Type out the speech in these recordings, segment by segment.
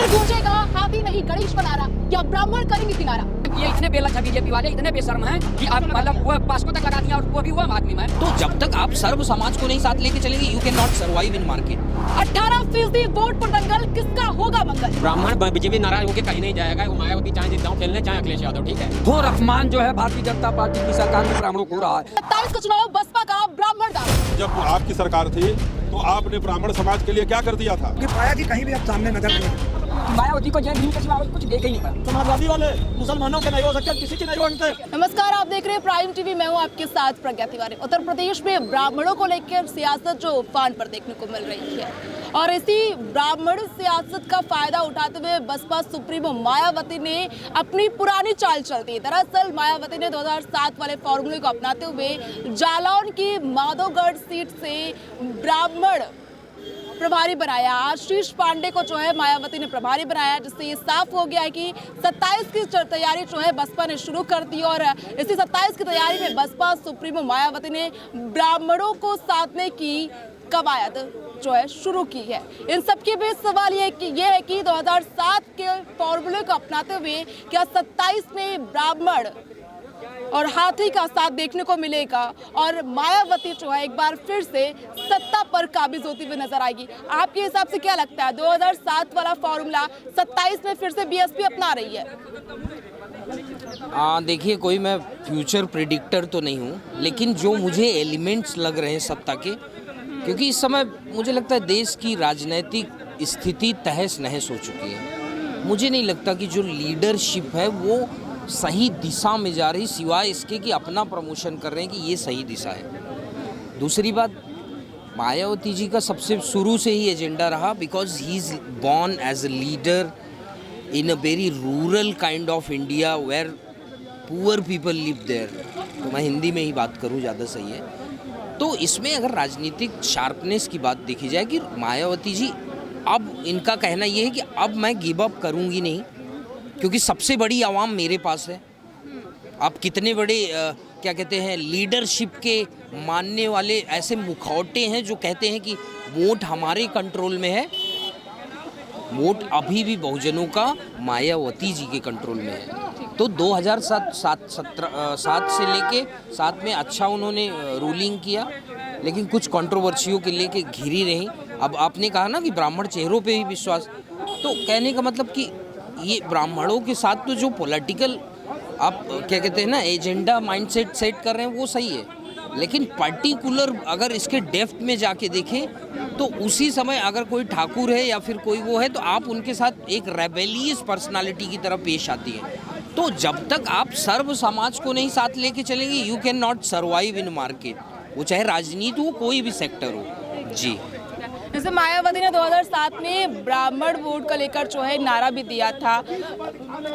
फिर गूंजेगा हाथी नहीं गणेश का नारा, क्या ब्राह्मण करेंगे किनारा। ये इतने बेलज है बीजेपी वाले, इतने बेशर्म हैं कि आप मतलब वो पासको तक लगा दिया और वो भी वो आदमी में। तो जब तक आप सर्व समाज को नहीं साथ लेके चलेंगे, you can not survive in market. 18% vote पर दंगल, किसका होगा मंगल। ब्राह्मण बीजेपी नाराज होकर कहीं नहीं जाएगा। वो मायावती चाहे जिद्दाओं खेलने चाहे अखिलेश यादव, ठीक है। वो अपमान जो है भारतीय जनता पार्टी की सरकार में ब्राह्मणों को हो रहा है। 27 का चुनाव बसपा का ब्राह्मण दाव। जब आपकी सरकार थी तो आपने ब्राह्मण समाज के लिए क्या कर दिया था? ये पाया कि कहीं भी अब सामने नजर नहीं। मायावती को जय भीम के सिवा कुछ देख ही नहीं पड़ा। समाजवादी वाले मुसलमानों के नहीं हो सकते, किसी के नहीं बनते। नमस्कार, आप देख रहे हैं प्राइम टीवी। मैं हूं आपके साथ प्रज्ञा तिवारी। उत्तर प्रदेश में ब्राह्मणों को लेकर सियासत जो उफान पर देखने को मिल रही है, और इसी ब्राह्मण सियासत का फायदा उठाते हुए बसपा सुप्रीमो मायावती ने अपनी पुरानी चाल चल दी। दरअसल मायावती ने 2007 वाले फॉर्मूले को अपनाते हुए जालौन की माधोगढ़ सीट से ब्राह्मण प्रभारी बनाया। आशीष पांडे को जो है मायावती ने प्रभारी बनाया, जिससे ये साफ हो गया है कि 27 की तैयारी जो है बसपा ने शुरू कर दी। और इसी 27 की तैयारी में बसपा सुप्रीमो मायावती ने ब्राह्मणों को साधने की कवायद जो है शुरू की है। इन सबके बीच सवाल ये है कि 2007 के फॉर्मूले को अपनाते हुए क्या 27 में ब्राह्मण और हाथी का साथ देखने को मिलेगा, और मायावती जो है एक बार फिर से सत्ता पर काबिज होती हुई नजर आएगी। आपके हिसाब से क्या लगता है, 2007 वाला फॉर्मूला 27 में फिर से बीएसपी अपना रही है? देखिए, कोई मैं फ्यूचर प्रिडिक्टर तो नहीं हूँ, लेकिन जो मुझे एलिमेंट्स लग रहे हैं सत्ता के, क्योंकि इस समय मुझे लगता है देश की राजनीतिक स्थिति तहस नहस हो चुकी है। मुझे नहीं लगता कि जो लीडरशिप है वो सही दिशा में जा रही, सिवाय इसके कि अपना प्रमोशन कर रहे हैं कि ये सही दिशा है। दूसरी बात, मायावती जी का सबसे शुरू से ही एजेंडा रहा, because he is born as a leader in a very rural kind of India where poor people live there. तो मैं हिंदी में ही बात करूँ, ज़्यादा सही है। तो इसमें अगर राजनीतिक शार्पनेस की बात देखी जाए कि मायावती जी, अब इनका कहना ये है कि अब मैं गिव अप करूँगी नहीं, क्योंकि सबसे बड़ी आवाम मेरे पास है। आप कितने बड़े क्या कहते हैं लीडरशिप के मानने वाले ऐसे मुखौटे हैं जो कहते हैं कि वोट हमारे कंट्रोल में है। वोट अभी भी बहुजनों का मायावती जी के कंट्रोल में है। तो 2007 से लेके 7 में अच्छा उन्होंने रूलिंग किया, लेकिन कुछ कंट्रोवर्सियों के लेके घिरी रही। अब आपने कहा ना कि ब्राह्मण चेहरों पे ही विश्वास, तो कहने का मतलब कि ये ब्राह्मणों के साथ तो जो पॉलिटिकल आप क्या कहते हैं ना एजेंडा माइंडसेट सेट कर रहे हैं वो सही है, लेकिन पर्टिकुलर अगर इसके डेप्थ में जाके देखें तो उसी समय अगर कोई ठाकुर है या फिर कोई वो है तो आप उनके साथ एक रेबेलियस पर्सनालिटी की तरह पेश आती है। तो जब तक आप सर्व समाज को नहीं साथ लेके चलेंगे, you can not survive in market. वो चाहे राजनीति हो, कोई भी सेक्टर हो। जी, जैसे मायावती ने 2007 में ब्राह्मण वोट को लेकर जो है नारा भी दिया था,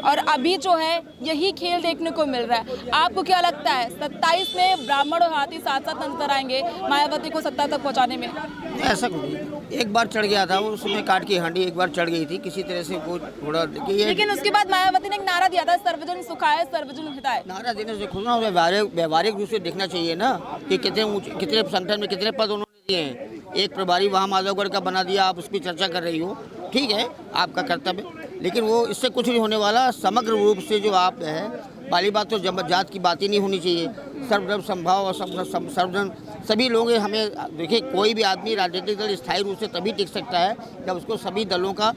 और अभी जो है यही खेल देखने को मिल रहा है। आपको क्या लगता है 27 में ब्राह्मण और हाथी साथ साथ नजर आएंगे मायावती को सत्ता तक पहुंचाने में? ऐसा कुछ नहीं, एक बार चढ़ गया था वो, उसमें काट की हांडी एक बार चढ़ गई थी किसी तरह से वो थोड़ा। लेकिन उसके बाद मायावती ने एक नारा दिया था, सर्वजन सुखाय सर्वजन हिताय। नारा देने से खुद ना व्यवहारिक रूप से देखना चाहिए ना कि कितने संगठन में कितने पद उन्होंने दिए हैं। एक प्रभारी वहाँ माधवगढ़ का बना दिया, आप उसकी चर्चा कर रही हो, ठीक है, आपका कर्तव्य, लेकिन वो इससे कुछ नहीं होने वाला। समग्र रूप से जो आप है वाली बात, तो जात की बात ही नहीं होनी चाहिए। सर्वधर्म संभाव और सर्वजन सभी लोग हमें देखिए, कोई भी आदमी राजनीतिक दल स्थायी रूप से तभी टिक सकता है जब उसको सभी दलों का,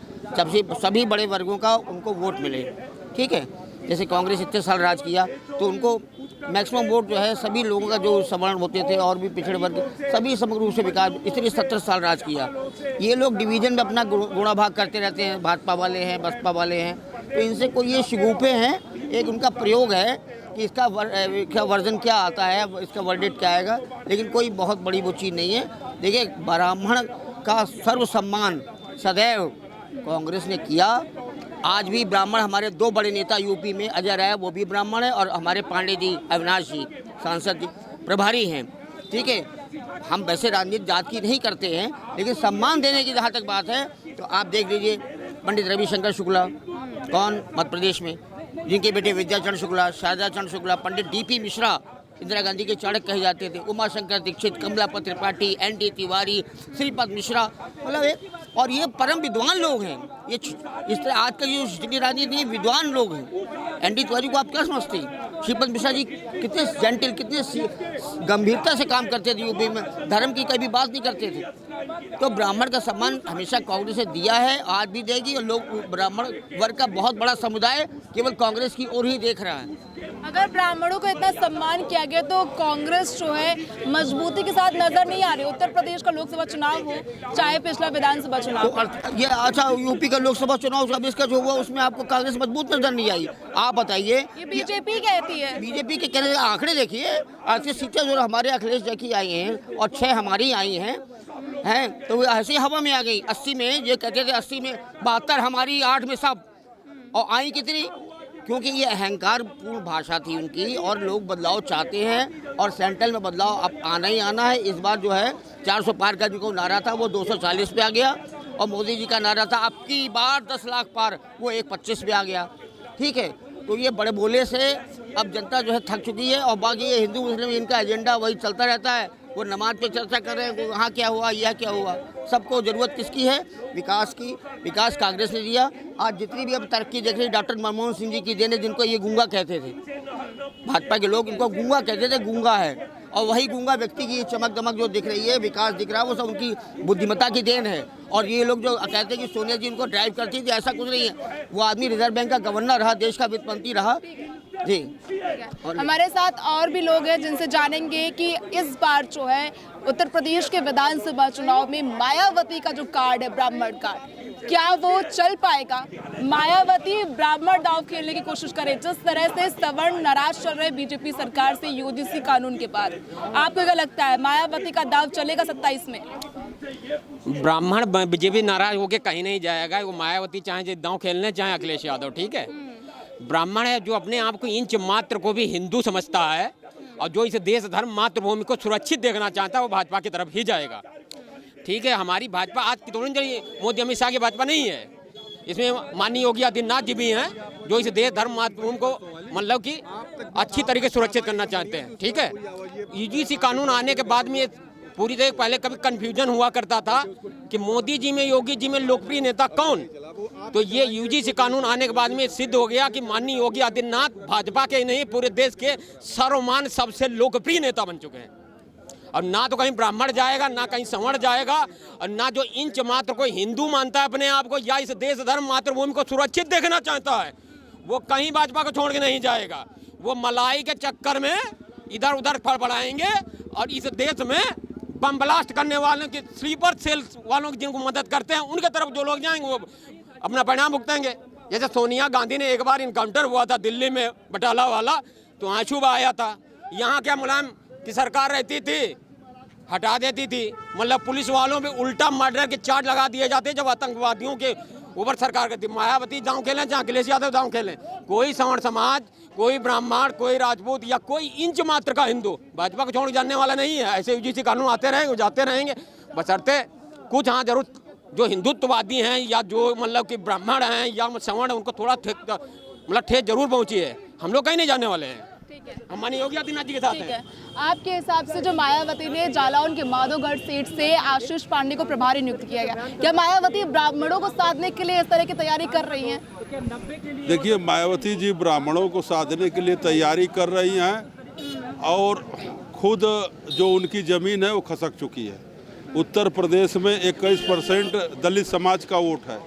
सभी बड़े वर्गों का उनको वोट मिले, ठीक है। जैसे कांग्रेस इतने साल राज किया तो उनको मैक्सिमम वोट जो है सभी लोगों का, जो सवर्ण होते थे और भी पिछड़े वर्ग, सभी समग्र रूप से विकास, इसलिए 70 साल राज किया। ये लोग डिवीजन में अपना गुणाभाग करते रहते हैं, भाजपा वाले हैं, बसपा वाले हैं, तो इनसे कोई ये शिगुफे हैं, एक उनका प्रयोग है कि इसका वर्जन क्या आता है, इसका वर्डिट क्या आएगा, लेकिन कोई बहुत बड़ी वो चीज़ नहीं है। देखिए, ब्राह्मण का सर्व सम्मान सदैव कांग्रेस ने किया। आज भी ब्राह्मण, हमारे 2 बड़े नेता यूपी में, अजय राय वो भी ब्राह्मण है, और हमारे पांडे जी, अविनाश जी सांसद जी प्रभारी हैं, ठीक है। हम वैसे राजनीति जात की नहीं करते हैं, लेकिन सम्मान देने की जहाँ तक बात है तो आप देख लीजिए पंडित रविशंकर शुक्ला, कौन मध्य प्रदेश में, जिनके बेटे विद्याचरण शुक्ला, शारदाचरण शुक्ला, पंडित DP मिश्रा, इंदिरा गांधी के चाणक्य कहे जाते थे, उमाशंकर दीक्षित, कमलापत त्रिपाठी, ND तिवारी, श्रीपद मिश्रा, मतलब एक और ये परम विद्वान लोग हैं। ये इस तरह आज का जो स्थिति राजनीति है, विद्वान लोग हैं। एनडी तिवारी को आप क्या समझते हैं? श्रीपद मिश्रा जी कितने जेंटल, कितने गंभीरता से काम करते थे यूपी में, धर्म की कभी बात नहीं करते थे। तो ब्राह्मण का सम्मान हमेशा कांग्रेस ने दिया है, आज भी देगी। और लोग ब्राह्मण वर्ग का बहुत बड़ा समुदाय केवल कांग्रेस की ओर ही देख रहा है। अगर ब्राह्मणों को इतना सम्मान किया गया तो कांग्रेस जो है मजबूती के साथ नजर नहीं आ रही। उत्तर प्रदेश का लोकसभा चुनाव हो, चाहे पिछला विधानसभा चुनाव हो। ये अच्छा, यूपी का लोकसभा चुनाव इसका जो हुआ उसमें आपको कांग्रेस मजबूत नजर नहीं आई। आप बताइए। ये बीजेपी कहती है। बीजेपी के कहने का आंकड़े देखिए, 38 सीटें जो हमारे अखिलेश जी की आई हैं और 6 हमारी आई हैं तो वो ऐसी हवा में आ गई। 80 में ये कहते थे 80 में 72 हमारी, 8 में सब, और आई कितनी? क्योंकि ये अहंकार पूर्ण भाषा थी उनकी और लोग बदलाव चाहते हैं और सेंट्रल में बदलाव अब आना ही आना है। इस बार जो है 400 पार का जो नारा था वो 240 पे आ गया और मोदी जी का नारा था अब की बार 10 लाख पार, वो 125 पे आ गया। ठीक है, तो ये बड़े बोले से अब जनता जो है थक चुकी है। और बाकी ये हिंदू मुस्लिम इनका एजेंडा वही चलता रहता है। वो नमाज पे चर्चा कर रहे हैं, वहाँ क्या हुआ, यह क्या हुआ। सबको ज़रूरत किसकी है? विकास की। विकास कांग्रेस ने दिया। आज जितनी भी अब तरक्की देख रही डॉक्टर मनमोहन सिंह जी की देन है, जिनको ये गूंगा कहते थे, भाजपा के लोग इनको गूंगा कहते थे, गूंगा है। और वही गूंगा व्यक्ति की चमक दमक जो दिख रही है, विकास दिख रहा है, वो सब उनकी बुद्धिमत्ता की देन है। और ये लोग जो कहते हैं कि सोनिया जी उनको ड्राइव करती थी, ऐसा कुछ नहीं है। वो आदमी रिजर्व बैंक का गवर्नर रहा, देश का वित्त मंत्री रहा जी। हमारे साथ और भी लोग हैं जिनसे जानेंगे कि इस बार जो है उत्तर प्रदेश के विधानसभा चुनाव में मायावती का जो कार्ड है, ब्राह्मण कार्ड, क्या वो चल पाएगा? मायावती ब्राह्मण दांव खेलने की कोशिश करे। जिस तरह से सवर्ण नाराज चल रहे बीजेपी सरकार से यूजीसी कानून के बाद, आपको क्या लगता है मायावती का दांव चलेगा 27 में? ब्राह्मण बीजेपी नाराज होके कहीं नहीं जाएगा। वो मायावती चाहे दांव खेलने, चाहे अखिलेश यादव, ठीक है। ब्राह्मण है जो अपने आप को इंच मात्र को भी हिंदू समझता है और जो इस देश धर्म मातृभूमि को सुरक्षित देखना चाहता है, वो भाजपा की तरफ ही जाएगा। ठीक है, हमारी भाजपा आज की थोड़ी नहीं, मोदी अमित शाह की भाजपा नहीं है। इसमें माननीय योगी आदित्यनाथ जी भी हैं जो इस देश धर्म मातृभूमि को मतलब कि अच्छी तरीके से सुरक्षित करना चाहते हैं। ठीक है, यूजीसी कानून आने के बाद में पूरी तरह पहले कभी कंफ्यूजन हुआ करता था कि मोदी जी में, योगी जी में लोकप्रिय नेता कौन। तो ये यूजीसी कानून आने के बाद में सिद्ध हो गया कि माननीय योगी आदित्यनाथ भाजपा के नहीं पूरे देश के सर्वमान्य सबसे लोकप्रिय नेता बन चुके हैं। और ना तो कहीं ब्राह्मण जाएगा, ना कहीं सवर्ण जाएगा, और ना जो इंच मात्र कोई हिंदू मानता है अपने आप को या इस देश धर्म मातृभूमि को सुरक्षित देखना चाहता है, वो कहीं भाजपा को छोड़ के नहीं जाएगा। वो मलाई के चक्कर में इधर उधर फड़फड़ाएंगे और इस देश में बम ब्लास्ट करने वालों के, स्लीपर सेल वालों की जिनको मदद करते हैं, उनके तरफ जो लोग जाएंगे वो अपना परिणाम भुगतेंगे। जैसे सोनिया गांधी ने एक बार इनकाउंटर हुआ था दिल्ली में बटाला वाला, तो आंसू आया था। यहाँ क्या मुलायम की सरकार रहती थी, हटा देती थी। मतलब पुलिस वालों पे उल्टा मर्डर के चार्ज लगा दिए जाते जब आतंकवादियों के ऊपर सरकार करती। मायावती दांव खेलें, चाहे अखिलेश यादव दांव खेलें, कोई सवर्ण समाज, कोई ब्राह्मण, कोई राजपूत या कोई इंच मात्र का हिंदू भाजपा को छोड़ जानने वाला नहीं है। ऐसे यूजीसी कानून आते रहेंगे, जाते रहेंगे, बशर्ते कुछ हाँ जरूर जो हिंदुत्ववादी हैं या जो मतलब कि ब्राह्मण हैं या सवर्ण, उनको थोड़ा ठेस जरूर पहुंची है। हम लोग कहीं नहीं जाने वाले हैं, हम माननीय योगी आदित्यनाथ जी के साथ हैं। आपके हिसाब से जो मायावती ने जालौन के माधोगढ़ सीट से आशीष पांडे को प्रभारी नियुक्त किया गया, क्या मायावती ब्राह्मणों को साधने के लिए इस तरह की तैयारी कर रही हैं? देखिए, मायावती जी ब्राह्मणों को साधने के लिए तैयारी कर रही हैं और खुद जो उनकी ज़मीन है वो खसक चुकी है। उत्तर प्रदेश में 21% दलित समाज का वोट है।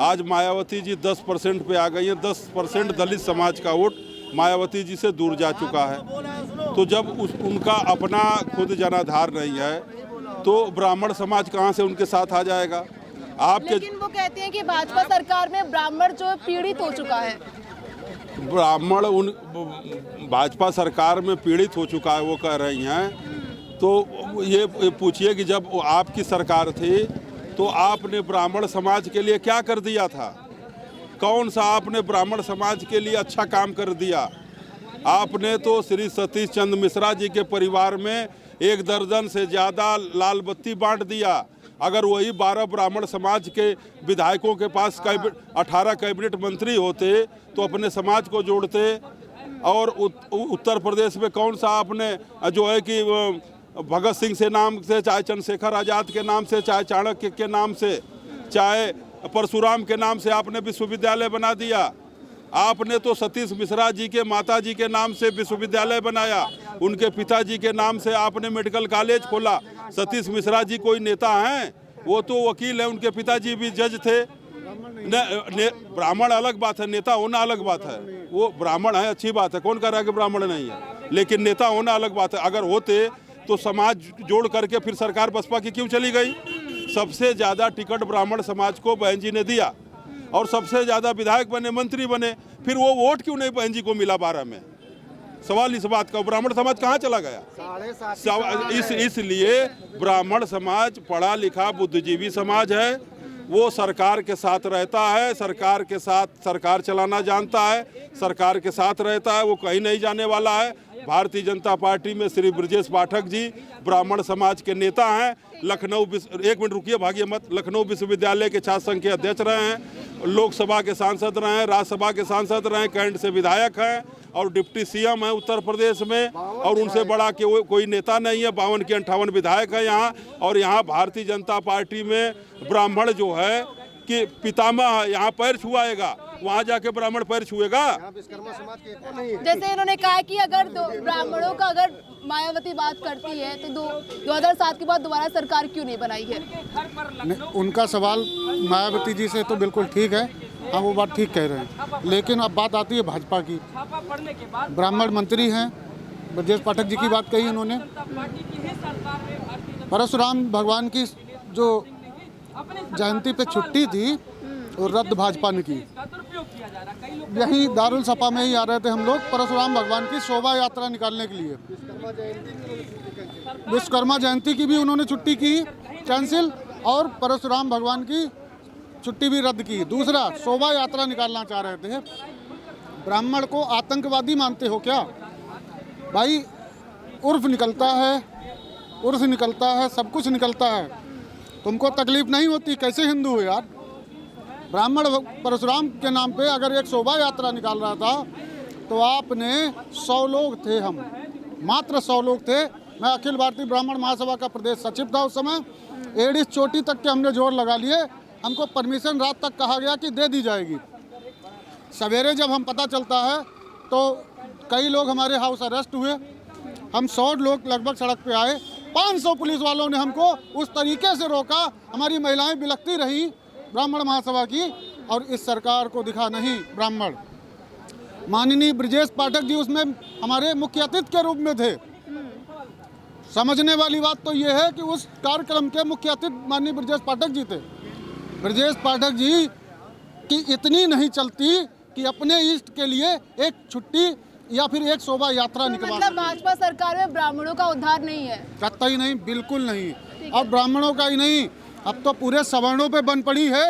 आज मायावती जी 10% पे आ गई हैं। 10% दलित समाज का वोट मायावती जी से दूर जा चुका है। तो जब उनका अपना खुद जनाधार नहीं है तो ब्राह्मण समाज कहाँ से उनके साथ आ जाएगा? लेकिन वो कहती हैं कि भाजपा सरकार में ब्राह्मण जो पीड़ित हो चुका है। ब्राह्मण उन भाजपा सरकार में पीड़ित हो चुका है वो कह रही हैं। तो ये पूछिए कि जब आपकी सरकार थी तो आपने ब्राह्मण समाज के लिए क्या कर दिया था? कौन सा आपने ब्राह्मण समाज के लिए अच्छा काम कर दिया? आपने तो श्री सतीश चंद्र मिश्रा जी के परिवार में 1 दर्जन से ज़्यादा लाल बत्ती बांट दिया। अगर वही 12 ब्राह्मण समाज के विधायकों के पास 18 कैबिनेट मंत्री होते तो अपने समाज को जोड़ते। और उत्तर प्रदेश में कौन सा आपने जो है कि भगत सिंह से नाम से, चाहे चंद्रशेखर आज़ाद के नाम से, चाहे चाणक्य के नाम से, चाहे परशुराम के नाम से आपने विश्वविद्यालय बना दिया, आपने तो सतीश मिश्रा जी के माता जी के नाम से विश्वविद्यालय बनाया, उनके पिताजी के नाम से आपने मेडिकल कॉलेज खोला। सतीश मिश्रा जी कोई नेता हैं? वो तो वकील हैं, उनके पिताजी भी जज थे। ब्राह्मण अलग बात है, नेता होना अलग बात है। वो ब्राह्मण है, अच्छी बात है, कौन कह रहा है कि ब्राह्मण नहीं है, लेकिन नेता होना अलग बात है। अगर होते तो समाज जोड़ करके फिर सरकार बसपा की क्यों चली गई? सबसे ज़्यादा टिकट ब्राह्मण समाज को बहन जी ने दिया और सबसे ज़्यादा विधायक बने, मंत्री बने, फिर वो वोट क्यों नहीं बहन जी को मिला 12 में? सवाल इस बात का, ब्राह्मण समाज कहाँ चला गया? इसलिए ब्राह्मण समाज पढ़ा लिखा बुद्धिजीवी समाज है, वो सरकार के साथ रहता है, सरकार के साथ सरकार चलाना जानता है, सरकार के साथ रहता है, वो कहीं नहीं जाने वाला है। भारतीय जनता पार्टी में श्री ब्रजेश पाठक जी ब्राह्मण समाज के नेता हैं। लखनऊ, एक मिनट रुकिए, भागिए मत, लखनऊ विश्वविद्यालय के छात्र संघ के अध्यक्ष रहे हैं, लोकसभा के सांसद रहे हैं, राज्यसभा के सांसद रहे हैं, कैंट से विधायक हैं और डिप्टी सीएम हैं उत्तर प्रदेश में, और उनसे बड़ा कोई नेता नहीं है। 52 के 58 विधायक हैं यहाँ। और यहाँ भारतीय जनता पार्टी में ब्राह्मण जो है कि पितामह है, यहाँ पैर छुआएगा, वहाँ जाके ब्राह्मण पैर छुएगा। जैसे इन्होंने कहा कि अगर ब्राह्मणों का अगर मायावती बात करती है तो 2007 के बाद दोबारा सरकार क्यों नहीं बनाई है? उनका सवाल मायावती जी से तो बिल्कुल ठीक है, हाँ वो बात ठीक कह रहे हैं, लेकिन अब बात आती है भाजपा की। ब्राह्मण मंत्री हैं, ब्रजेश पाठक जी की बात कही उन्होंने। परशुराम भगवान की जो जयंती पे छुट्टी थी और रद्द भाजपा ने की। यही दारुल सपा में ही आ रहे थे हम लोग परशुराम भगवान की शोभा यात्रा निकालने के लिए। विश्वकर्मा जयंती की भी उन्होंने छुट्टी की कैंसिल और परशुराम भगवान की छुट्टी भी रद्द की। दूसरा, शोभा यात्रा निकालना चाह रहे थे। ब्राह्मण को आतंकवादी मानते हो क्या भाई? उर्फ निकलता है, सब कुछ निकलता है, तुमको तकलीफ नहीं होती? कैसे हिंदू हो यार? ब्राह्मण परशुराम के नाम पे अगर एक शोभा यात्रा निकाल रहा था तो आपने 100 लोग थे, हम मात्र 100 लोग थे। मैं अखिल भारतीय ब्राह्मण महासभा का प्रदेश सचिव था उस समय। एडिस चोटी तक के हमने जोर लगा लिए, हमको परमिशन रात तक कहा गया कि दे दी जाएगी। सवेरे जब हम पता चलता है तो कई लोग हमारे हाउस अरेस्ट हुए। हम 100 लोग लगभग सड़क पे आए, 500 पुलिस वालों ने हमको उस तरीके से रोका, हमारी महिलाएं बिलखती रही ब्राह्मण महासभा की, और इस सरकार को दिखा नहीं ब्राह्मण। माननीय ब्रजेश पाठक जी उसमें हमारे मुख्य अतिथि के रूप में थे। समझने वाली बात तो ये है कि उस कार्यक्रम के मुख्य अतिथि माननीय ब्रजेश पाठक जी थे। ब्रजेश पाठक जी की इतनी नहीं चलती कि अपने इष्ट के लिए एक छुट्टी या फिर एक शोभा यात्रा निकलवा। मतलब भाजपा सरकार में ब्राह्मणों का उद्धार नहीं है? कतई नहीं, बिल्कुल नहीं। और ब्राह्मणों का ही नहीं, अब तो पूरे सवर्णों पे बन पड़ी है।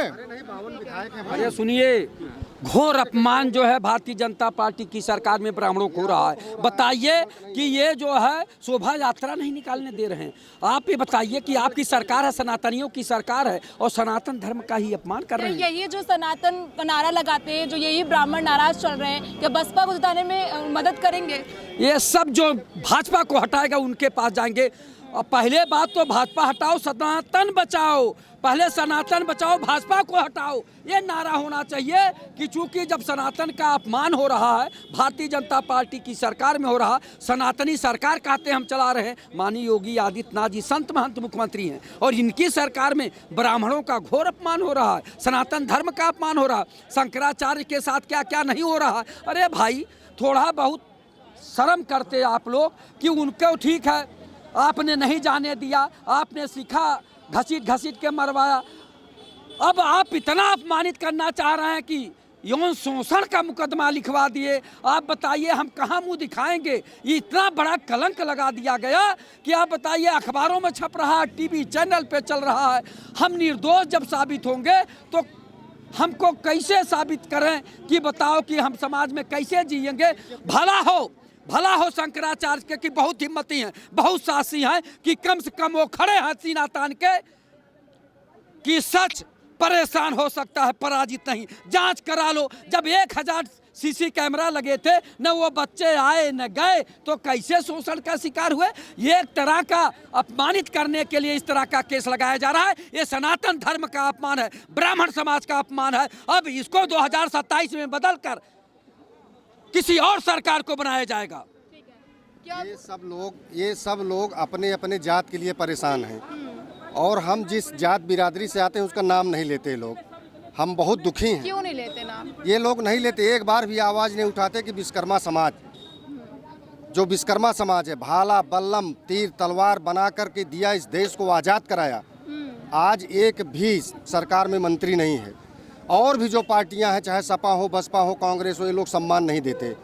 अरे सुनिए, घोर अपमान जो है भारतीय जनता पार्टी की सरकार में ब्राह्मणों को हो रहा है। बताइए कि ये जो है शोभा यात्रा नहीं निकालने दे रहे हैं। आप ये बताइए कि आपकी सरकार है, सनातनियों की सरकार है, और सनातन धर्म का ही अपमान कर रहे हैं। यही जो सनातन का नारा लगाते हैं, जो यही ब्राह्मण नाराज चल रहे हैं, क्या बसपा को जिताने में मदद करेंगे? ये सब जो भाजपा को हटाएगा उनके पास जाएंगे। और पहले बात तो भाजपा हटाओ, सनातन बचाओ। पहले सनातन बचाओ, भाजपा को हटाओ, ये नारा होना चाहिए। कि चूंकि जब सनातन का अपमान हो रहा है, भारतीय जनता पार्टी की सरकार में हो रहा, सनातनी सरकार कहते हम चला रहे हैं। माननीय योगी आदित्यनाथ जी संत महंत मुख्यमंत्री हैं, और इनकी सरकार में ब्राह्मणों का घोर अपमान हो रहा है, सनातन धर्म का अपमान हो रहा है, शंकराचार्य के साथ क्या क्या नहीं हो रहा है। अरे भाई, थोड़ा बहुत शर्म करते आप लोग कि उनको ठीक है, आपने नहीं जाने दिया, आपने सीखा, घसीट घसीट के मरवाया। अब आप इतना अपमानित करना चाह रहे हैं कि यौन शोषण का मुकदमा लिखवा दिए। आप बताइए हम कहाँ मुंह दिखाएंगे? ये इतना बड़ा कलंक लगा दिया गया कि आप बताइए, अखबारों में छप रहा है, टीवी चैनल पे चल रहा है। हम निर्दोष जब साबित होंगे तो हमको कैसे साबित करें कि बताओ कि हम समाज में कैसे जिएंगे? भला हो शंकराचार्य के कि बहुत हिम्मती हैं, बहुत साहसी हैं, कि कम से कम वो खड़े हैं सीना तान के कि सच परेशान हो सकता है, पराजित नहीं। जांच करा लो। जब 1000 सीसी कैमरा लगे थे, न वो बच्चे आए न गए, तो कैसे शोषण का शिकार हुए? ये एक तरह का अपमानित करने के लिए इस तरह का केस लगाया जा रहा है। ये सनातन धर्म का अपमान है, ब्राह्मण समाज का अपमान है। अब इसको 2027 में बदलकर किसी और सरकार को बनाया जाएगा। ये सब लोग अपने अपने जात के लिए परेशान हैं, और हम जिस जात बिरादरी से आते हैं उसका नाम नहीं लेते लोग। हम बहुत दुखी हैं। क्यों नहीं लेते नाम? ये लोग नहीं लेते, एक बार भी आवाज़ नहीं उठाते कि विश्वकर्मा समाज, जो विश्वकर्मा समाज है, भाला बल्लम तीर तलवार बना करके दिया, इस देश को आज़ाद कराया, आज एक भी सरकार में मंत्री नहीं है। और भी जो पार्टियां हैं, चाहे सपा हो, बसपा हो, कांग्रेस हो, ये लोग सम्मान नहीं देते,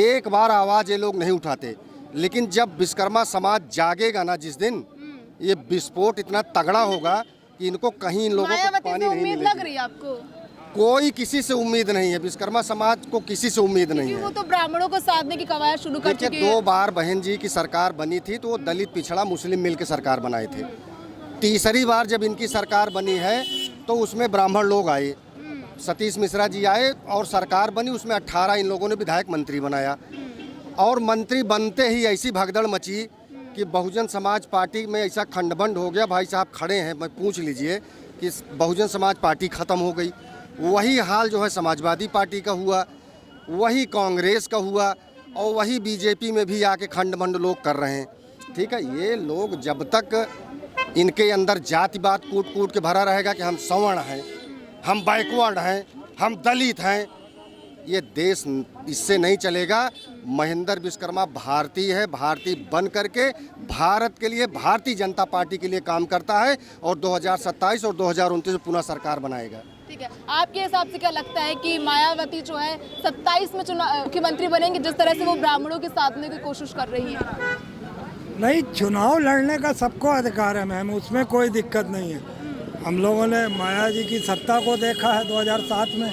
एक बार आवाज़ ये लोग नहीं उठाते। लेकिन जब विश्वकर्मा समाज जागेगा ना, जिस दिन ये विस्फोट इतना तगड़ा होगा कि इनको कहीं इन लोगों को पानी नहीं उम्मीद लग रही है आपको? कोई किसी से उम्मीद नहीं है, विश्वकर्मा समाज को किसी से उम्मीद नहीं है। वो तो ब्राह्मणों को साधने की कवायद शुरू कर चुके हैं। 2 बार बहन जी की सरकार बनी थी तो वो दलित पिछड़ा मुस्लिम मिल के सरकार बनाए थे। तीसरी बार जब इनकी सरकार बनी है तो उसमें ब्राह्मण लोग आए, सतीश मिश्रा जी आए और सरकार बनी, उसमें 18 इन लोगों ने विधायक मंत्री बनाया। और मंत्री बनते ही ऐसी भगदड़ मची कि बहुजन समाज पार्टी में ऐसा खंडबंड हो गया। भाई साहब खड़े हैं, मैं पूछ लीजिए कि बहुजन समाज पार्टी ख़त्म हो गई। वही हाल जो है समाजवादी पार्टी का हुआ, वही कांग्रेस का हुआ, और वही बीजेपी में भी आके खंडबंड लोग कर रहे हैं। ठीक है, ये लोग जब तक इनके अंदर जातिवाद कूट कूट के भरा रहेगा कि हम सवर्ण हैं, हम बैकवर्ड हैं, हम दलित हैं, ये देश इससे नहीं चलेगा। महेंद्र विश्वकर्मा भारतीय है, भारतीय बन करके भारत के लिए, भारतीय जनता पार्टी के लिए काम करता है, और 2027 और 2029 में पुनः सरकार बनाएगा। ठीक है, आपके हिसाब से क्या लगता है कि मायावती जो है 27 में मुख्यमंत्री बनेंगे, जिस तरह से वो ब्राह्मणों के साधने की कोशिश कर रही है? नहीं, चुनाव लड़ने का सबको अधिकार है मैम, उसमें कोई दिक्कत नहीं है। हम लोगों ने माया जी की सत्ता को देखा है 2007 में,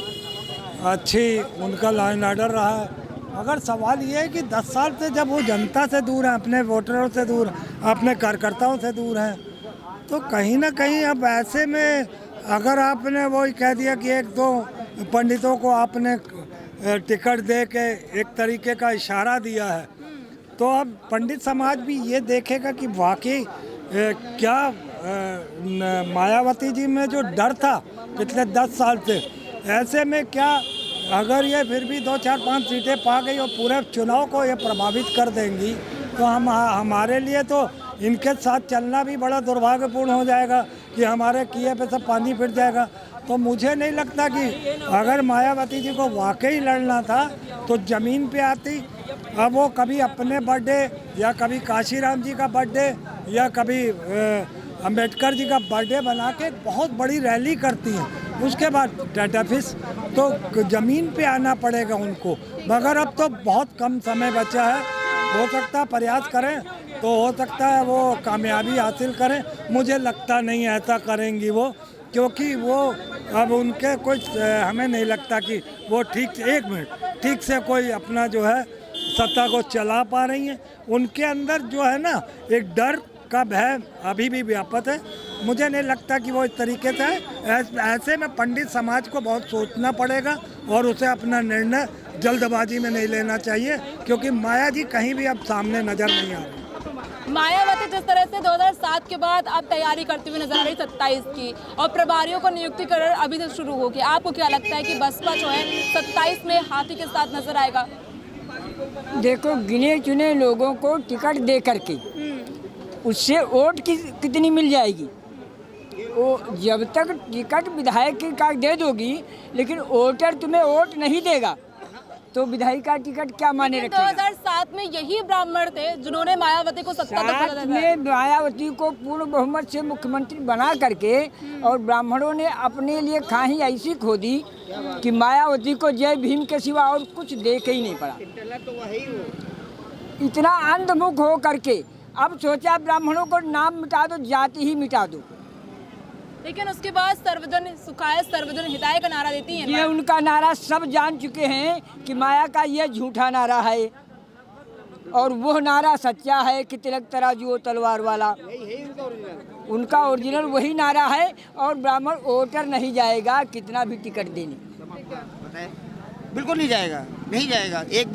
अच्छी उनका लॉ एंड ऑर्डर रहा है। मगर सवाल ये है कि 10 साल से जब वो जनता से दूर हैं, अपने वोटरों से दूर, अपने कार्यकर्ताओं से दूर हैं, तो कहीं ना कहीं अब ऐसे में अगर आपने वो कह दिया कि 1-2 पंडितों को आपने टिकट दे के एक तरीके का इशारा दिया है, तो अब पंडित समाज भी ये देखेगा कि वाकई क्या मायावती जी में जो डर था पिछले 10 साल से, ऐसे में क्या अगर ये फिर भी 2-4-5 सीटें पा गई और पूरे चुनाव को ये प्रभावित कर देंगी, तो हमारे लिए तो इनके साथ चलना भी बड़ा दुर्भाग्यपूर्ण हो जाएगा कि हमारे किए पे सब पानी फिर जाएगा। तो मुझे नहीं लगता कि अगर मायावती जी को वाकई लड़ना था तो ज़मीन पे आती। अब वो कभी अपने बर्थडे या कभी काशीराम जी का बर्थडे या कभी अंबेडकर जी का बर्थडे बना के बहुत बड़ी रैली करती हैं, उसके बाद टाटाफिस, तो ज़मीन पे आना पड़ेगा उनको। मगर अब तो बहुत कम समय बचा है, हो सकता है प्रयास करें तो हो सकता है वो कामयाबी हासिल करें। मुझे लगता नहीं ऐसा करेंगी वो, क्योंकि वो अब उनके कुछ हमें नहीं लगता कि वो ठीक से कोई अपना जो है सत्ता को चला पा रही हैं। उनके अंदर जो है ना एक डर का भय अभी भी व्यापक है। मुझे नहीं लगता कि वो इस तरीके से है। ऐसे में पंडित समाज को बहुत सोचना पड़ेगा और उसे अपना निर्णय जल्दबाजी में नहीं लेना चाहिए, क्योंकि माया जी कहीं भी अब सामने नजर नहीं आ रही। मायावती जिस तरह से 2007 के बाद अब तैयारी करती हुई नजर आ रही 27 की, और प्रभारियों का नियुक्तिकरण अभी से शुरू हो गया, आपको क्या लगता है कि बसपा जो है 27 में हाथी के साथ नजर आएगा? देखो, गिने चुने लोगों को टिकट दे करके उससे वोट कितनी मिल जाएगी? वो जब तक टिकट विधायक का दे दोगी, लेकिन वोटर तुम्हें वोट नहीं देगा, तो विधायक का टिकट क्या माने रखेगा? 2007 में यही ब्राह्मण थे जिन्होंने मायावती को सत्ता तक में मायावती को पूर्ण बहुमत से मुख्यमंत्री बना करके, और ब्राह्मणों ने अपने लिए खाही ऐसी खोदी कि मायावती को जय भीम के सिवा और कुछ देख ही नहीं पड़ा। इतना अंधमुख हो करके अब सोचा ब्राह्मणों को नाम मिटा दो, जाति ही मिटा दो। लेकिन उसके बाद सर्वजन सुखाय सर्वजन हिताय का नारा देती हैं। ये उनका नारा सब जान चुके हैं कि माया का ये झूठा नारा है, और वो नारा सच्चा है कि तिलक तराजू तलवार वाला। उनका ओरिजिनल वही नारा है, और ब्राह्मण वोटर नहीं जाएगा कितना भी टिकट देने। बिल्कुल नहीं जाएगा, नहीं जाएगा। एक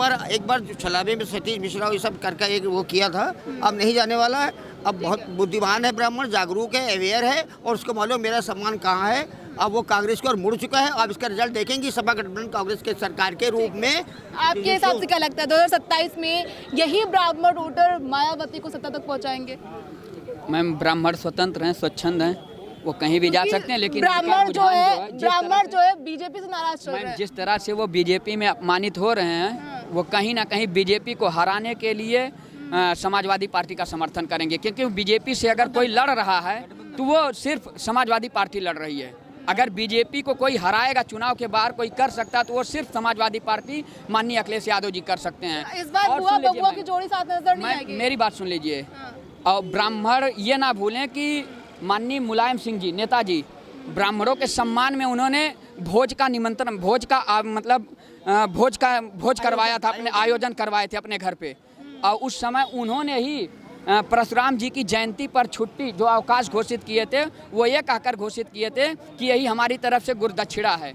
बार जो छलावे में सतीश मिश्रा ये सब करके एक वो किया था, अब नहीं जाने वाला है। अब बहुत बुद्धिमान है ब्राह्मण, जागरूक है, अवेयर है और उसको मालूम मेरा सम्मान कहाँ है। अब वो कांग्रेस की ओर मुड़ चुका है। अब इसका रिजल्ट देखेंगे सपा गठबंधन कांग्रेस के सरकार के रूप में। आपके हिसाब से क्या लगता है 2027 में यही ब्राह्मण वोटर मायावती को सत्ता तक पहुंचाएंगे? मैम, ब्राह्मण स्वतंत्र हैं, स्वच्छंद हैं, वो कहीं भी जा सकते हैं, लेकिन ब्राह्मण जो है बीजेपी से नाराज चल रहे हैं। जिस तरह से वो बीजेपी में अपमानित हो रहे हैं, वो कहीं ना कहीं बीजेपी को हराने के लिए समाजवादी पार्टी का समर्थन करेंगे, क्योंकि बीजेपी से अगर कोई लड़ रहा है तो वो सिर्फ समाजवादी पार्टी लड़ रही है। अगर बीजेपी को कोई हराएगा, चुनाव के बाहर कोई कर सकता है, तो वो सिर्फ समाजवादी पार्टी माननीय अखिलेश यादव जी कर सकते हैं। इस बार बुआ बबुआ की जोड़ी साथ नजर नहीं आएगी। मेरी बात सुन लीजिए। और ब्राह्मण ये ना भूलें कि माननीय मुलायम सिंह जी, नेताजी, ब्राह्मणों के सम्मान में उन्होंने भोज का निमंत्रण, भोज करवाया था, अपने आयोजन करवाए थे अपने घर पे। और उस समय उन्होंने ही परशुराम जी की जयंती पर छुट्टी जो अवकाश घोषित किए थे, वो ये कहकर घोषित किए थे कि यही हमारी तरफ से गुरुदक्षिणा है।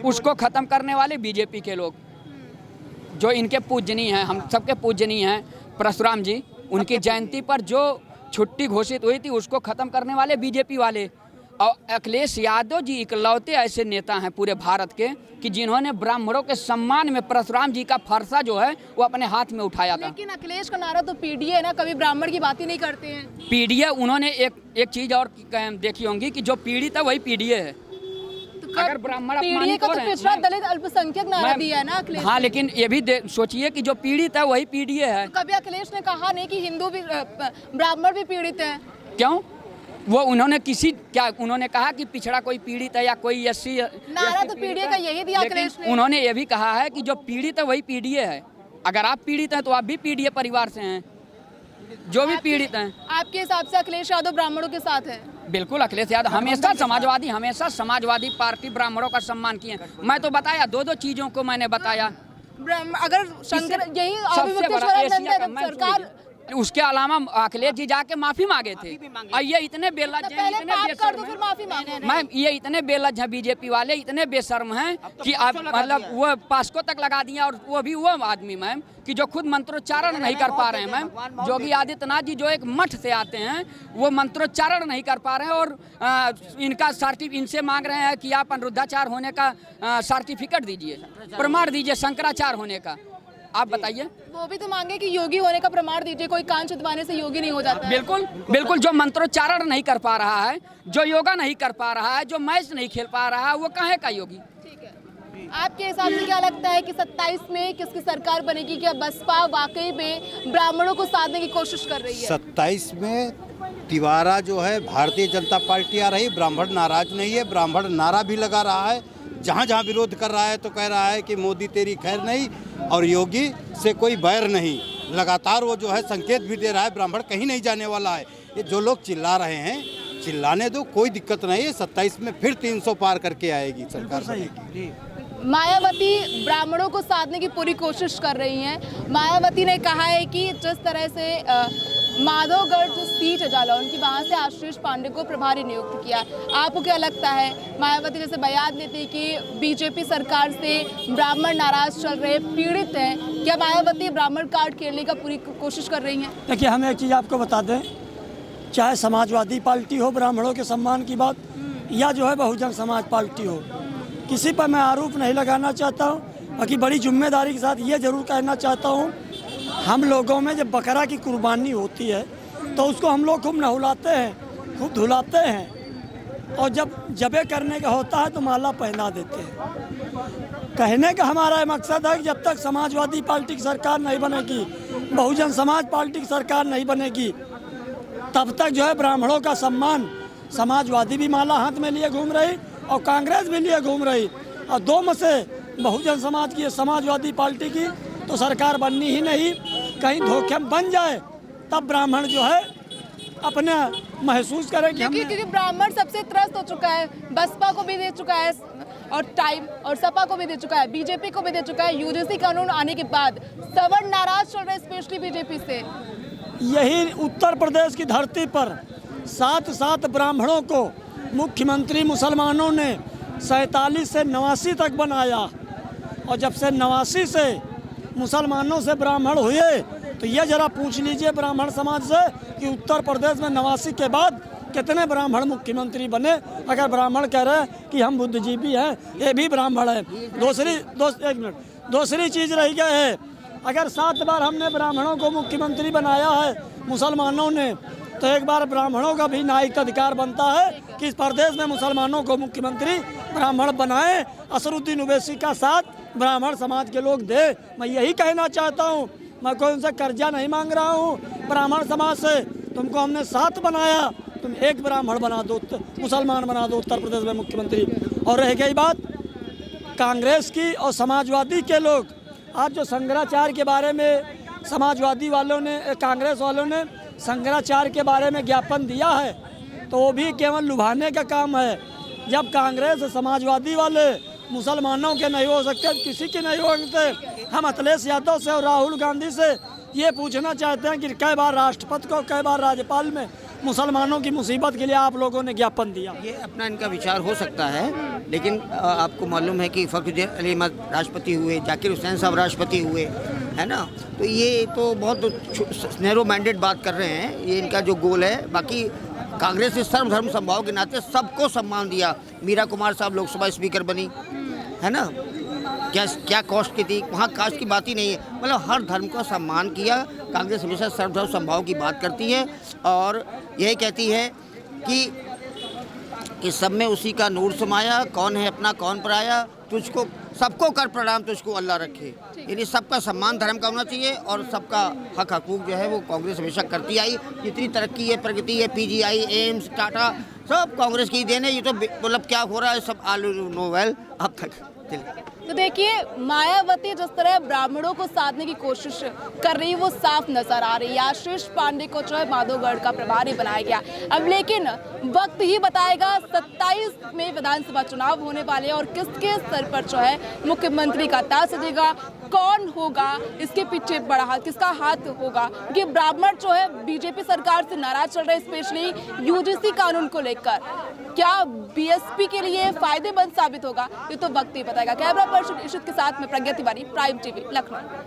उसको ख़त्म करने वाले बीजेपी के लोग, जो इनके पूजनीय हैं, हम सबके पूजनीय हैं परशुराम जी, उनकी जयंती पर जो छुट्टी घोषित हुई थी उसको ख़त्म करने वाले बीजेपी वाले। और अखिलेश यादव जी इकलौते ऐसे नेता हैं पूरे भारत के कि जिन्होंने ब्राह्मणों के सम्मान में परशुराम जी का फरसा जो है वो अपने हाथ में उठाया था। लेकिन अखिलेश का नारा तो पीडीए है ना, कभी ब्राह्मण की बात ही नहीं करते हैं। पीडीए, उन्होंने एक चीज़ और देखी होंगी कि जो पीड़ित है वही पीडीए है। अगर ब्राह्मण पीडीए का तो पिछड़ा दलित अल्पसंख्यक नारा दिया है ना अखिलेश। हाँ, लेकिन ये भी सोचिए कि जो पीड़ित है वही पीडीए है। तो कभी अखिलेश ने कहा नहीं कि हिंदू भी, ब्राह्मण भी पीड़ित है? क्यों? वो उन्होंने कहा कि पिछड़ा कोई पीड़ित है या कोई एससी? नारा तो पीडीए का यही दिया अखिलेश ने। उन्होंने ये भी कहा है कि जो पीड़ित है वही पीडीए है। अगर आप पीड़ित हैं तो आप भी पीडीए परिवार से हैं, जो भी पीड़ित हैं। आपके हिसाब से अखिलेश यादव ब्राह्मणों के साथ है? बिल्कुल, अखिलेश यादव हमेशा समाजवादी पार्टी ब्राह्मणों का सम्मान किए। मैं तो बताया, दो चीजों को मैंने बताया। अगर शंकर यही सरकार, उसके अलावा अखिलेश जी जाके माफी मांगे थे। और ये इतने बेलज्ज हैं, इतने बेशर्म हैं, ये इतने बेलज्ज हैं, बीजेपी वाले इतने बेशर्म हैं कि आप मतलब वो पास्को तक लगा दिया। और वो भी वो आदमी मैम कि जो खुद मंत्रोच्चारण नहीं कर पा रहे हैं। मैम, योगी आदित्यनाथ जी जो एक मठ से आते हैं, वो मंत्रोच्चारण नहीं कर पा रहे हैं और इनका इनसे मांग रहे हैं कि आप अनिरुद्धाचार्य होने का सर्टिफिकेट दीजिए, प्रमाण दीजिए शंकराचार्य होने का। आप बताइए। वो भी तो मांगे कि योगी होने का प्रमाण दीजिए, कोई कान छिदवाने से योगी नहीं हो जाता। बिल्कुल, जो मंत्रोच्चारण नहीं कर पा रहा है, जो योगा नहीं कर पा रहा है, जो मैच नहीं खेल पा रहा है, वो कहाँ का योगी? ठीक है, आपके हिसाब से क्या लगता है कि 27 में किसकी सरकार बनेगी? क्या बसपा वाकई में ब्राह्मणों को साधने की कोशिश कर रही है? 27 में तिवारा जो है भारतीय जनता पार्टी आ रही। ब्राह्मण नाराज नहीं है, ब्राह्मण नारा भी लगा रहा है। जहाँ जहाँ विरोध कर रहा है तो कह रहा है कि मोदी तेरी खैर नहीं और योगी से कोई बैर नहीं। लगातार वो जो है संकेत भी दे रहा है ब्राह्मण कहीं नहीं जाने वाला है। ये जो लोग चिल्ला रहे हैं, चिल्लाने दो, कोई दिक्कत नहीं है। 27 में फिर 300 पार करके आएगी सरकार बनेगी। मायावती ब्राह्मणों को साधने की पूरी कोशिश कर रही हैं। मायावती ने कहा है कि जिस तरह से माधवगढ़ जो सीट है जालौन की, वहाँ से आशीष पांडे को प्रभारी नियुक्त किया। आपको क्या लगता है, मायावती जैसे बयान देती कि बीजेपी सरकार से ब्राह्मण नाराज चल रहे, पीड़ित हैं, क्या मायावती ब्राह्मण कार्ड खेलने का पूरी कोशिश कर रही हैं? देखिए, हम एक चीज़ आपको बता दें, चाहे समाजवादी पार्टी हो ब्राह्मणों के सम्मान की बात, या जो है बहुजन समाज पार्टी हो, किसी पर मैं आरोप नहीं लगाना चाहता हूँ। बाकी बड़ी जिम्मेदारी के साथ ये जरूर कहना चाहता हूँ, हम लोगों में जब बकरा की कुर्बानी होती है तो उसको हम लोग खूब नहलाते हैं, खूब धुलाते हैं, और जब जबे करने का होता है तो माला पहना देते हैं। कहने का हमारा मकसद है कि जब तक समाजवादी पार्टी की सरकार नहीं बनेगी, बहुजन समाज पार्टी की सरकार नहीं बनेगी, तब तक जो है ब्राह्मणों का सम्मान, समाजवादी भी माला हाथ में लिए घूम रही और कांग्रेस भी लिए घूम रही, और दो में से बहुजन समाज की, समाजवादी पार्टी की तो सरकार बननी ही नहीं। कहीं धोखे में बन जाए तब ब्राह्मण जो है अपने महसूस करे कि क्योंकि ब्राह्मण सबसे त्रस्त हो चुका है। बसपा को भी दे चुका है और टाइम, और सपा को भी दे चुका है, बीजेपी को भी दे चुका है। यूजीसी कानून आने के बाद सवर्ण नाराज चल रहे हैं, स्पेशली बीजेपी से। यही उत्तर प्रदेश की धरती पर 7 ब्राह्मणों को मुख्यमंत्री मुसलमानों ने 47 से 89 तक बनाया, और जब से 89 से मुसलमानों से ब्राह्मण हुए, तो ये जरा पूछ लीजिए ब्राह्मण समाज से कि उत्तर प्रदेश में 89 के बाद कितने ब्राह्मण मुख्यमंत्री बने। अगर ब्राह्मण कह रहे हैं कि हम बुद्धिजीवी हैं, ये भी ब्राह्मण है। दूसरी चीज़ रही गई है, अगर 7 बार हमने ब्राह्मणों को मुख्यमंत्री बनाया है मुसलमानों ने, तो एक बार ब्राह्मणों का भी न्यायिक अधिकार बनता है कि इस प्रदेश में मुसलमानों को मुख्यमंत्री ब्राह्मण बनाएं। असरुद्दीन ओवैसी का साथ ब्राह्मण समाज के लोग दे। मैं यही कहना चाहता हूँ, मैं कोई उनसे कर्जा नहीं मांग रहा हूँ। ब्राह्मण समाज से तुमको हमने साथ बनाया, तुम एक ब्राह्मण बना दो, मुसलमान बना दो उत्तर प्रदेश में मुख्यमंत्री। और रह गई बात कांग्रेस की और समाजवादी के लोग, आज जो शंकराचार्य के बारे में समाजवादी वालों ने, कांग्रेस वालों ने शंकराचार्य के बारे में ज्ञापन दिया है, तो वो भी केवल लुभाने का काम है। जब कांग्रेस समाजवादी वाले मुसलमानों के नहीं हो सकते, किसी के नहीं हो सकते, हम अखिलेश यादव से और राहुल गांधी से ये पूछना चाहते हैं कि कई बार राष्ट्रपति को, कई बार राज्यपाल में मुसलमानों की मुसीबत के लिए आप लोगों ने ज्ञापन दिया। ये अपना इनका विचार हो सकता है, लेकिन आपको मालूम है कि फखरुद्दीन अली अहमद राष्ट्रपति हुए, जाकिर हुसैन साहब राष्ट्रपति हुए, है ना। तो ये तो बहुत नैरो माइंडेड बात कर रहे हैं, ये इनका जो गोल है। बाकी कांग्रेस ने सर्वधर्म समभाव के नाते सबको सम्मान दिया। मीरा कुमार साहब लोकसभा स्पीकर बनी, है ना। क्या कॉस्ट की थी, वहाँ कास्ट की बात ही नहीं है। मतलब हर धर्म को सम्मान किया। कांग्रेस हमेशा सर्वधर्म समभाव की बात करती है और यही कहती है कि सब में उसी का नूर समाया, कौन है अपना कौन पराया, तुझको सबको कर प्रणाम तुझको अल्लाह रखे। यानी सबका सम्मान धर्म का होना चाहिए और सबका हक हकूक जो है वो कांग्रेस हमेशा करती आई। जितनी तरक्की है, प्रगति है, PGI, एम्स, टाटा, सब कांग्रेस की देन है। ये तो मतलब क्या हो रहा है सब आल नो वेल अब तक। तो देखिए, मायावती जिस तरह ब्राह्मणों को साधने की कोशिश कर रही है वो साफ नजर आ रही है। आशीष पांडे को जो है माधोगढ़ का प्रभारी बनाया गया। अब लेकिन वक्त ही बताएगा 27 में विधानसभा चुनाव होने वाले और किसके स्तर पर जो है मुख्यमंत्री का ताज सजेगा, कौन होगा, इसके पीछे बड़ा हाथ किसका हाथ होगा। क्योंकि ब्राह्मण जो है बीजेपी सरकार से नाराज चल रहे हैं, स्पेशली UGC कानून को लेकर। क्या BSP के लिए फायदेमंद साबित होगा, ये तो वक्त ही बताएगा। कैमरा पर्सन इशित के साथ में प्रज्ञा तिवारी, प्राइम TV, लखनऊ।